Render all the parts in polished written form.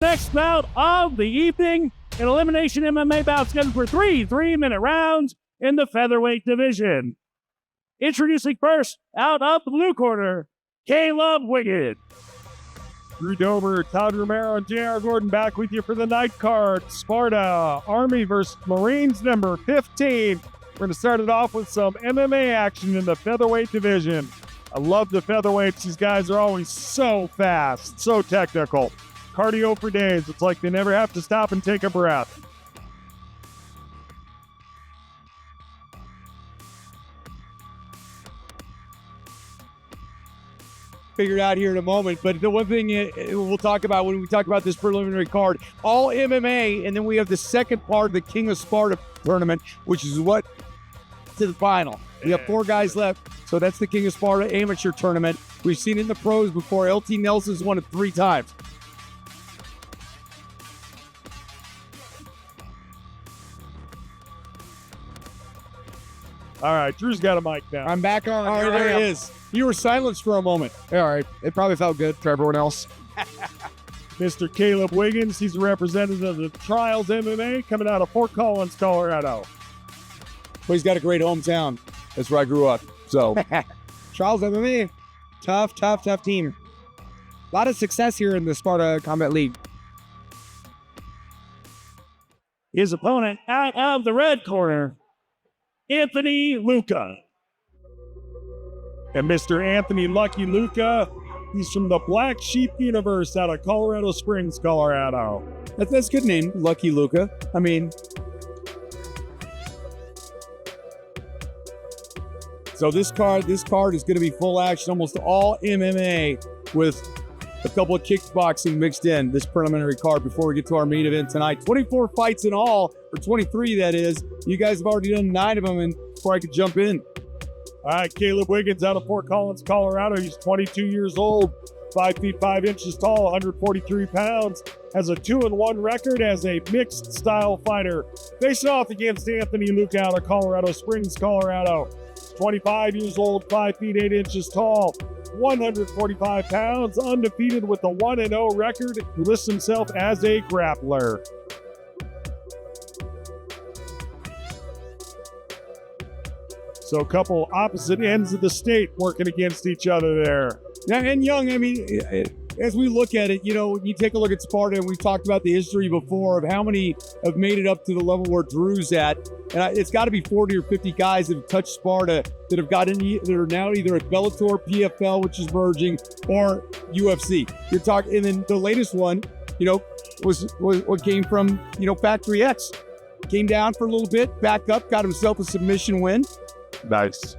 Next bout of the evening, an elimination MMA bout scheduled for 3-minute rounds in the featherweight division. Introducing first, out of the blue corner, Caleb Wiggins. Drew Dober, Todd Romero, and J.R. Gordon back with you for the night card. Sparta, Army versus Marines number 15. We're going to start it off with some MMA action in the featherweight division. I love the featherweights. These guys are always so fast, so technical. Cardio for days. It's like they never have to stop and take a breath. Figured out here in a moment, but the one thing we'll talk about when we talk about this preliminary card, all MMA, and then we have the second part of the King of Sparta tournament, which is what to the final. We have 4 guys left, so that's the King of Sparta amateur tournament. We've seen it in the pros before. LT Nelson's won it 3 times. All right, Drew's got a mic now. I'm back on. All right, there it is. You were silenced for a moment. Yeah, all right. It probably felt good for everyone else. Mr. Caleb Wiggins, he's a representative of Trials MMA coming out of Fort Collins, Colorado. But he's got a great hometown. That's where I grew up. So, Trials MMA, tough team. A lot of success here in the Sparta Combat League. His opponent out of the red corner, Anthony Lucca. And Mr. Anthony Lucky Lucca, he's from the Black Sheep universe out of Colorado Springs, Colorado. that's a good name, Lucky Lucca. I mean, so this card is going to be full action, almost all MMA with a couple of kickboxing mixed in this preliminary card before we get to our main event tonight. 24 fights in all, or 23 that is. You guys have already done 9 of them, and before I could jump in. All right, Caleb Wiggins out of Fort Collins, Colorado. He's 22 years old, 5 feet 5 inches tall, 143 pounds. Has a 2-1 record as a mixed style fighter. Facing off against Anthony Lucca out of Colorado Springs, Colorado. 25 years old, 5 feet 8 inches tall, 145 pounds, undefeated with a 1-0 record. He lists himself as a grappler. So a couple opposite ends of the state working against each other there. Yeah, and Young, I mean, as we look at it, you know, you take a look at Sparta, and we talked about the history before of how many have made it up to the level where Drew's at. And it's got to be 40 or 50 guys that have touched Sparta that have gotten, that are now either at Bellator, PFL, which is merging, or UFC. You're talking, and then the latest one, you know, was what came from, you know, Factory X. Came down for a little bit, backed up, got himself a submission win. Nice.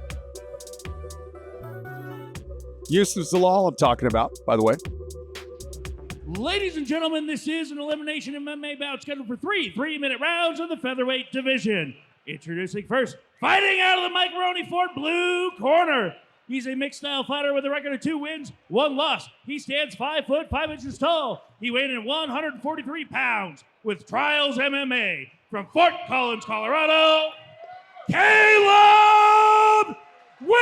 Yusuf Zalal I'm talking about, by the way. Ladies and gentlemen, this is an elimination MMA bout scheduled for 3-minute rounds of the featherweight division. Introducing first, fighting out of the Mike Maroney Fort blue corner. He's a mixed style fighter with a record of 2 wins, 1 loss. He stands 5 foot 5 inches tall. He weighed in 143 pounds with Trials MMA from Fort Collins, Colorado, Caleb Wiggins!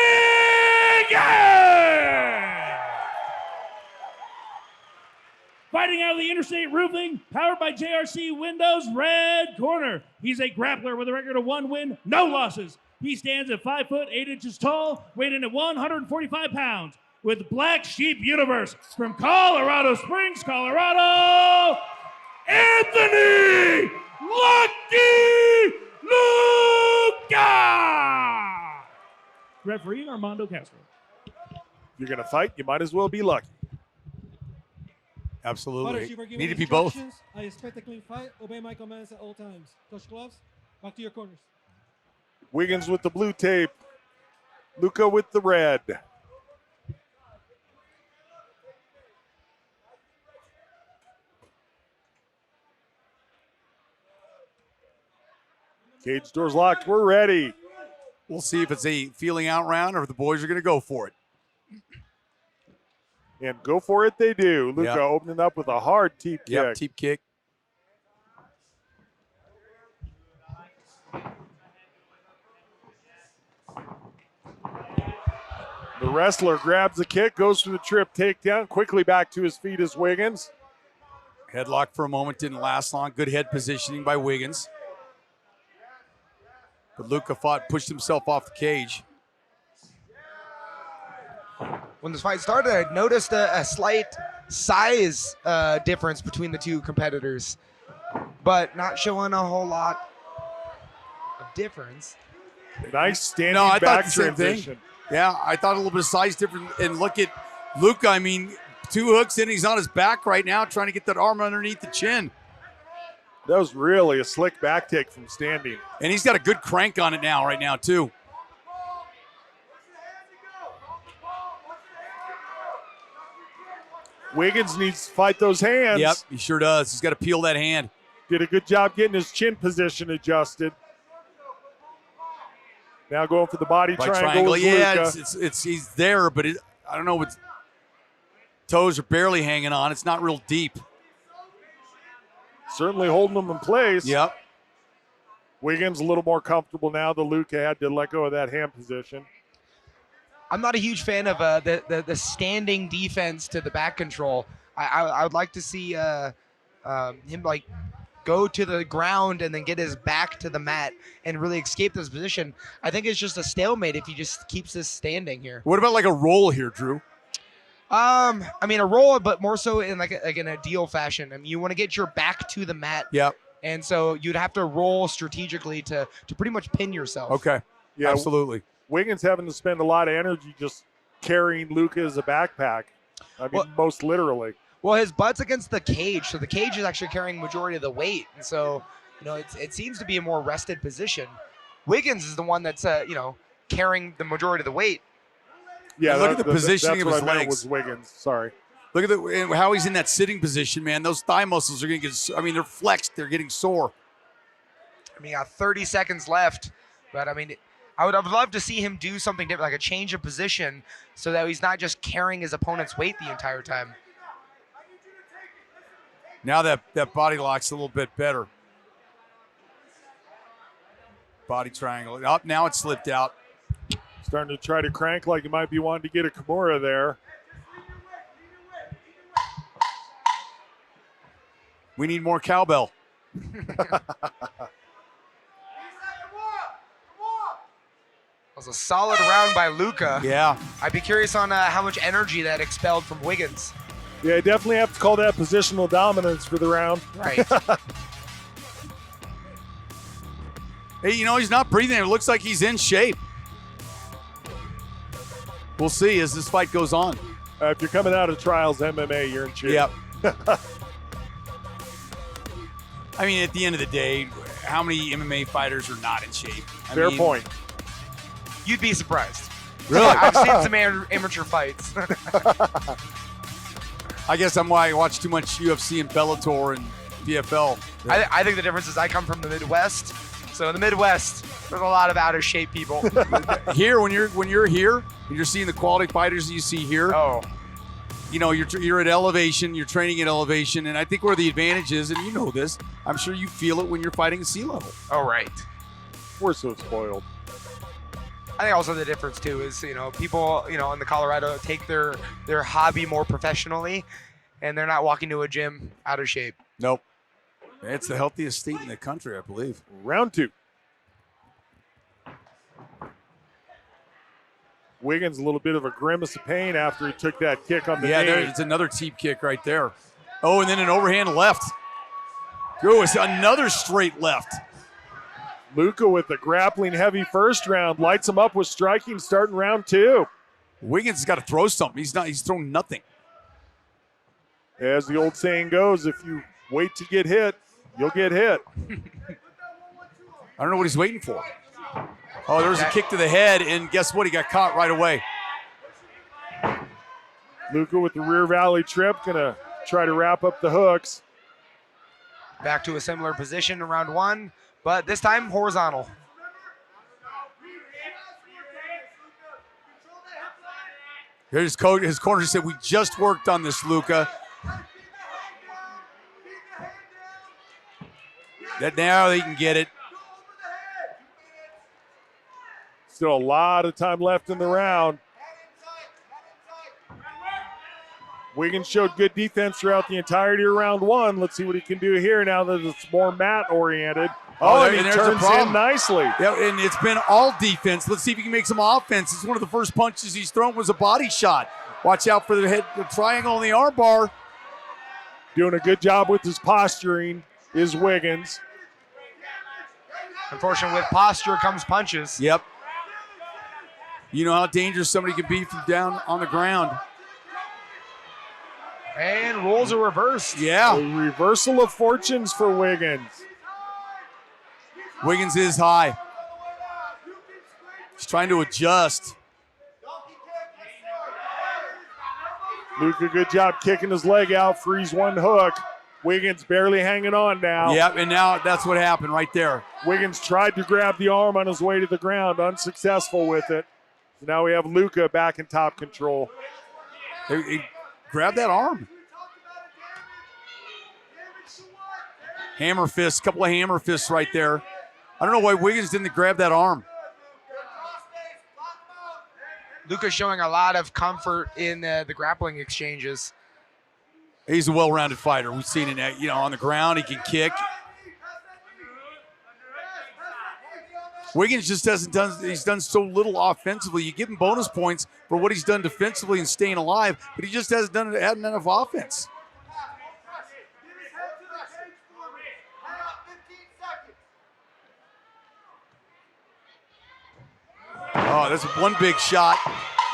Fighting out of the Interstate Roofing, powered by JRC Windows, red corner. He's a grappler with a record of 1 win, no losses. He stands at 5 foot 8 inches tall, weighed in at 145 pounds. With Black Sheep Universe from Colorado Springs, Colorado, Anthony Lucky Lucca! Referee Armando Castro. If you're going to fight, you might as well be lucky. Absolutely. Fighters, Need to be both. I expect a clean fight. Obey my commands at all times. Touch gloves. Back to your corners. Wiggins with the blue tape. Lucca with the red. Cage doors locked. We're ready. We'll see if it's a feeling out round or if the boys are going to go for it. And go for it they do. Lucca Yep. opening up with a hard teep kick. Yep, teep kick. The wrestler grabs the kick, goes for the trip takedown. Quickly back to his feet is Wiggins. Headlock for a moment, didn't last long. Good head positioning by Wiggins. But Lucca pushed himself off the cage. When this fight started, I noticed a slight size difference between the two competitors, but not showing a whole lot of difference. Nice standing No, I thought back the same thing. transition. Yeah, I thought a little bit of size difference. And look at Lucca. I mean, 2 hooks in, he's on his back right now, trying to get that arm underneath the chin. That was really a slick back take from standing. And he's got a good crank on it right now, too. Wiggins needs to fight those hands. Yep, he sure does. He's got to peel that hand. Did a good job getting his chin position adjusted. Now going for the body triangle. with Yeah, Lucca. it's he's there, but I don't know what toes are barely hanging on. It's not real deep. Certainly holding them in place. Yep. Wiggins a little more comfortable now. The Lucca had to let go of that hand position. I'm not a huge fan of the standing defense to the back control. I would like to see him like go to the ground and then get his back to the mat and really escape this position. I think it's just a stalemate if he just keeps this standing here. What about like a roll here, Drew? I mean a roll, but more so in like in a deal fashion. I mean you want to get your back to the mat. Yep. And so you'd have to roll strategically to pretty much pin yourself. Okay. Yeah, Absolutely. Wiggins having to spend a lot of energy just carrying Lucca as a backpack. I mean, most literally. Well, his butt's against the cage, so the cage is actually carrying majority of the weight, and so it seems to be a more rested position. Wiggins is the one that's carrying the majority of the weight. Yeah, and look at the positioning of his legs. Was Wiggins. Sorry. Look at how he's in that sitting position, man. Those thigh muscles are going to get. I mean, they're flexed. They're getting sore. I mean, 30 seconds left, but I mean, I would love to see him do something different, like a change of position, so that he's not just carrying his opponent's weight the entire time. Now that body lock's a little bit better. Body triangle. Up now it slipped out. Starting to try to crank like he might be wanting to get a Kimura there. We need more cowbell. That was a solid round by Lucca. Yeah. I'd be curious on how much energy that expelled from Wiggins. Yeah, definitely have to call that positional dominance for the round. Right. Hey, he's not breathing. It looks like he's in shape. We'll see as this fight goes on. If you're coming out of trials MMA, you're in shape. Yep. I mean, at the end of the day, how many MMA fighters are not in shape? Fair point. You'd be surprised. Really? I've seen some amateur fights. I guess I'm why I watch too much UFC and Bellator and PFL. I think the difference is I come from the Midwest. So in the Midwest, there's a lot of out of shape people. Here, when you're here, and you're seeing the quality fighters that you see here. Oh. You're at elevation. You're training at elevation, and I think where the advantage is, and you know this, I'm sure you feel it when you're fighting at sea level. Oh, right. We're so spoiled. I think also the difference too is people in the Colorado take their hobby more professionally, and they're not walking to a gym out of shape. Nope. It's the healthiest state in the country, I believe. Round 2. Wiggins a little bit of a grimace of pain after he took that kick on the knee. There's another teep kick right there. Oh, and then an overhand left. Oh, it's another straight left. Lucca with the grappling heavy first round lights him up with striking starting round 2. Wiggins has got to throw something. He's thrown nothing. As the old saying goes, if you wait to get hit, you'll get hit. I don't know what he's waiting for. Oh, there was a kick to the head, and guess what? He got caught right away. Lucca with the rear valley trip, gonna try to wrap up the hooks. Back to a similar position in round 1, but this time horizontal. His corner said, "We just worked on this, Lucca." That now they can get it. Still a lot of time left in the round. Wiggins showed good defense throughout the entirety of round one. Let's see what he can do here now that it's more mat-oriented. Oh, and he turns in nicely. Yeah, and it's been all defense. Let's see if he can make some offense. It's one of the first punches he's thrown was a body shot. Watch out for the triangle on the arm bar. Doing a good job with his posturing is Wiggins. Unfortunately, with posture comes punches. Yep. You know how dangerous somebody can be from down on the ground. And roles are reversed. Yeah. A reversal of fortunes for Wiggins. Wiggins is high. He's trying to adjust. Lucca, good job kicking his leg out, freeze one hook. Wiggins barely hanging on now. Yep, and now that's what happened right there. Wiggins tried to grab the arm on his way to the ground, unsuccessful with it. So now we have Lucca back in top control. He grabbed that arm. Hammer fist, couple of hammer fists right there. I don't know why Wiggins didn't grab that arm. Lucca's showing a lot of comfort in the grappling exchanges. He's a well-rounded fighter. We've seen it, on the ground. He can kick. Wiggins just he's done so little offensively. You give him bonus points for what he's done defensively and staying alive, but he just hasn't had enough offense. Oh, that's one big shot.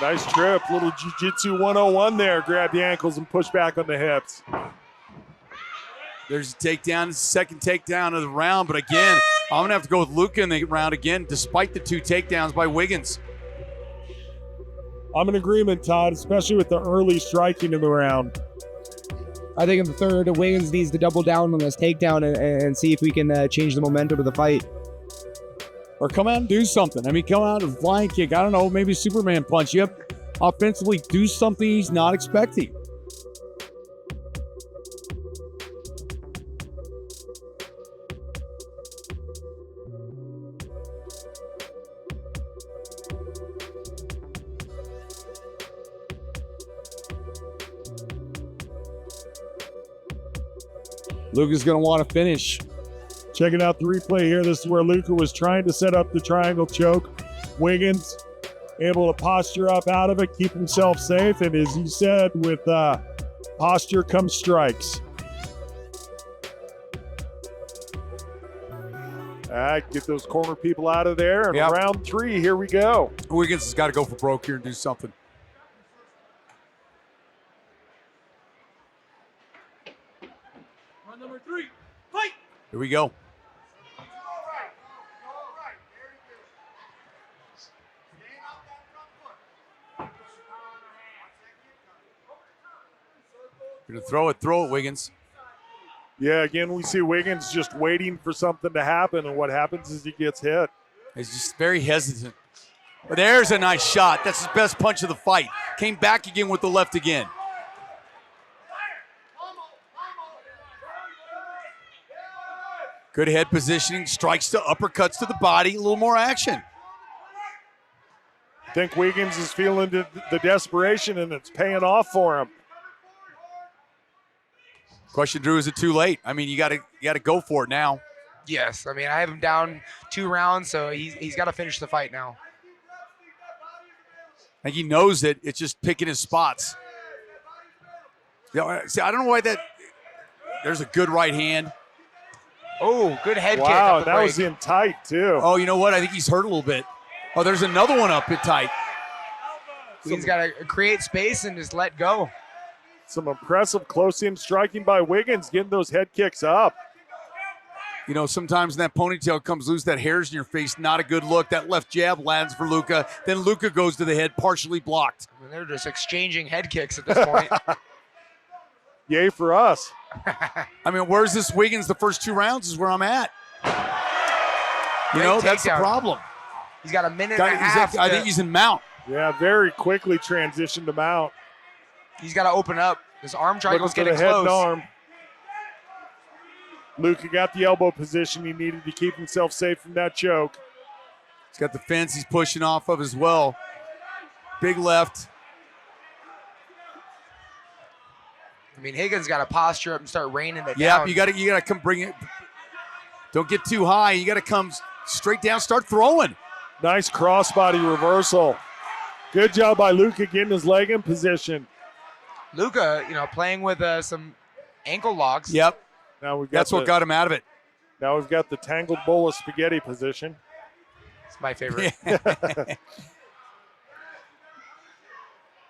Nice trip. Little jiu-jitsu 101 there. Grab the ankles and push back on the hips. There's a takedown, second takedown of the round, but again, I'm going to have to go with Lucca in the round again, despite the two takedowns by Wiggins. I'm in agreement, Todd, especially with the early striking in the round. I think in the third, Wiggins needs to double down on this takedown and see if we can change the momentum of the fight. Or come out and do something. I mean, come out and flying kick. I don't know, maybe Superman punch. You have offensively do something he's not expecting. Lucca's going to want to finish. Checking out the replay here. This is where Lucca was trying to set up the triangle choke. Wiggins able to posture up out of it, keep himself safe. And as he said, with posture comes strikes. All right, get those corner people out of there. And round three, here we go. Wiggins has got to go for broke here and do something. Round number 3, fight! Here we go. You're going to throw it, Wiggins. Yeah, again, we see Wiggins just waiting for something to happen, and what happens is he gets hit. He's just very hesitant. But there's a nice shot. That's his best punch of the fight. Came back again with the left again. Good head positioning, strikes to uppercuts to the body, a little more action. I think Wiggins is feeling the desperation, and it's paying off for him. Question, Drew, is it too late? I mean, you got to go for it now. Yes, I mean, I have him down 2 rounds, so he's got to finish the fight now. I think he knows it. It's just picking his spots. Yeah, see, I don't know why that. There's a good right hand. Oh, good head kick. Wow, that was in tight, too. Oh, you know what? I think he's hurt a little bit. Oh, there's another one up at tight. He's got to create space and just let go. Some impressive close-in striking by Wiggins, getting those head kicks up. You know, sometimes when that ponytail comes loose, that hair's in your face, not a good look. That left jab lands for Lucca. Then Lucca goes to the head, partially blocked. I mean, they're just exchanging head kicks at this point. Yay for us. I mean, where's this Wiggins the first 2 rounds is where I'm at. You know, that's the problem. He's got a minute and a half. I think he's in mount. Yeah, very quickly transitioned to mount. He's got to open up. His arm triangle's Looking getting for the head close. and arm. Lucca got the elbow position he needed to keep himself safe from that choke. He's got the fence he's pushing off of as well. Big left. mean, Higgins got to posture up and start raining it Yeah, down. you got to come bring it. Don't get too high. You got to come straight down, start throwing. Nice crossbody reversal. Good job by Lucca getting his leg in position. Lucca, playing with some ankle locks. Yep, Now we've got that's what got him out of it. Now we've got the tangled bowl of spaghetti position. It's my favorite.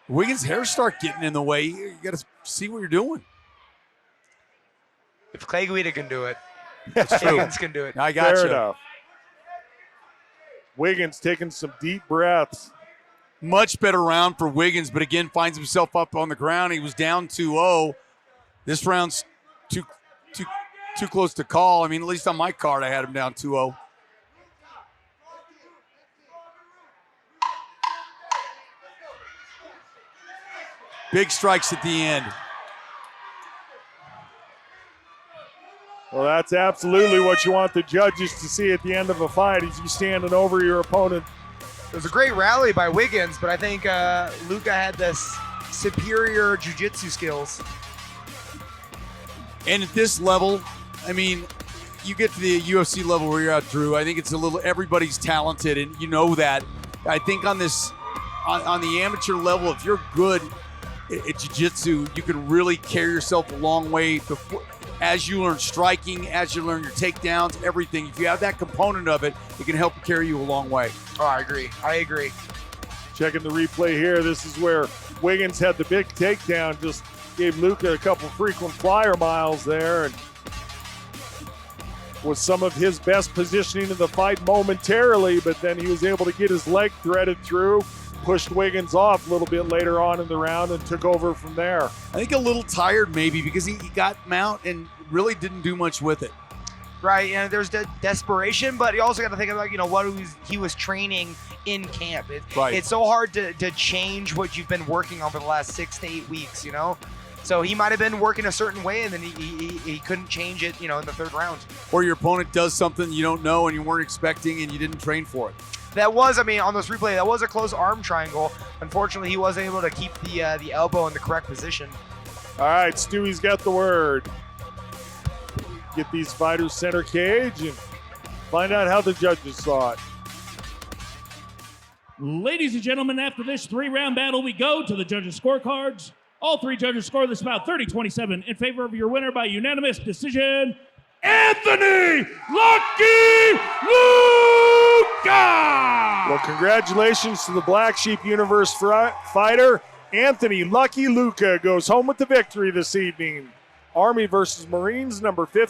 Wiggins' hair start getting in the way. You got to see what you're doing. If Clay Guida can do it, That's true. Higgins can do it. I got Fair you. enough. Wiggins taking some deep breaths. Much better round for Wiggins, but again finds himself up on the ground. He was down 2-0. This round's too close to call. I mean, at least on my card, I had him down 2-0. Big strikes at the end. Well, that's absolutely what you want the judges to see at the end of a fight, is you standing over your opponent. It was a great rally by Wiggins, but I think Lucca had this superior jiu-jitsu skills. And at this level, I mean, you get to the UFC level where you're at, Drew. I think it's a little, everybody's talented, and you know that. I think on this, on the amateur level, if you're good at jiu-jitsu, you can really carry yourself a long way before, as you learn striking, as you learn your takedowns, everything. If you have that component of it, it can help carry you a long way. Oh, I agree. Checking the replay here, this is where Wiggins had the big takedown, just gave Lucca a couple frequent flyer miles there, and was some of his best positioning in the fight momentarily, but then he was able to get his leg threaded through, pushed Wiggins off a little bit later on in the round, and took over from there. I think a little tired maybe because he got mount and really didn't do much with it. Right, there's desperation, but you also got to think about, what he was training in camp. Right. It's so hard to change what you've been working on for the last 6 to 8 weeks, So he might have been working a certain way, and then he couldn't change it, in the third round. Or your opponent does something you don't know and you weren't expecting and you didn't train for it. That was, on this replay, that was a close arm triangle. Unfortunately, he wasn't able to keep the elbow in the correct position. All right, Stewie's got the word. Get these fighters center cage and find out how the judges saw it. Ladies and gentlemen, after this 3-round battle, we go to the judges' scorecards. All 3 judges score this bout 30-27 in favor of your winner by unanimous decision, Anthony Lucky Lucca! Well, congratulations to the Black Sheep Universe fighter. Anthony Lucky Lucca goes home with the victory this evening. Army versus Marines, number 15.